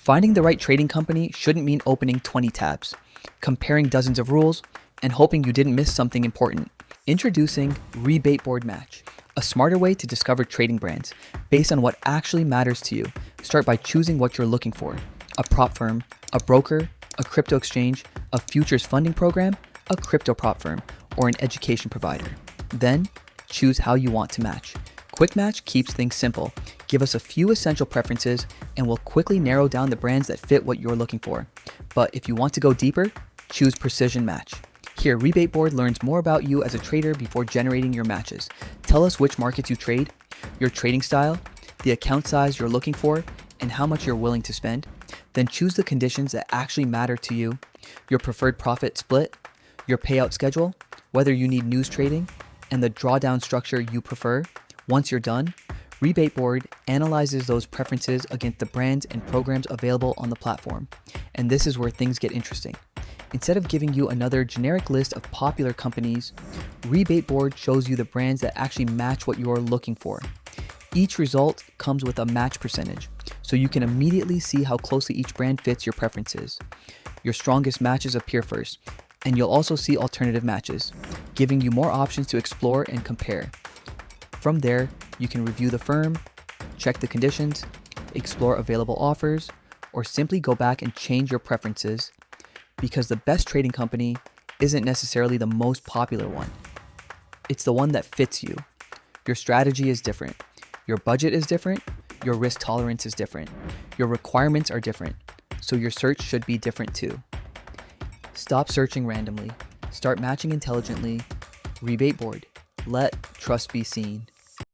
Finding the right trading company shouldn't mean opening 20 tabs, comparing dozens of rules, and hoping you didn't miss something important. Introducing RebateBoard Match, a smarter way to discover trading brands based on what actually matters to you. Start by choosing what you're looking for: a prop firm, a broker, a crypto exchange, a futures funding program, a crypto prop firm, or an education provider. Then, choose how you want to match. Quick Match keeps things simple. Give us a few essential preferences and we'll quickly narrow down the brands that fit what you're looking for. But if you want to go deeper, choose Precision Match. Here, RebateBoard learns more about you as a trader before generating your matches. Tell us which markets you trade, your trading style, the account size you're looking for, and how much you're willing to spend. Then choose the conditions that actually matter to you, your preferred profit split, your payout schedule, whether you need news trading, and the drawdown structure you prefer. Once you're done, RebateBoard analyzes those preferences against the brands and programs available on the platform. And this is where things get interesting. Instead of giving you another generic list of popular companies, RebateBoard shows you the brands that actually match what you're looking for. Each result comes with a match percentage, so you can immediately see how closely each brand fits your preferences. Your strongest matches appear first, and you'll also see alternative matches, giving you more options to explore and compare. From there, you can review the firm, check the conditions, explore available offers, or simply go back and change your preferences, because the best trading company isn't necessarily the most popular one. It's the one that fits you. Your strategy is different. Your budget is different. Your risk tolerance is different. Your requirements are different. So your search should be different too. Stop searching randomly. Start matching intelligently. RebateBoard. Let trust be seen.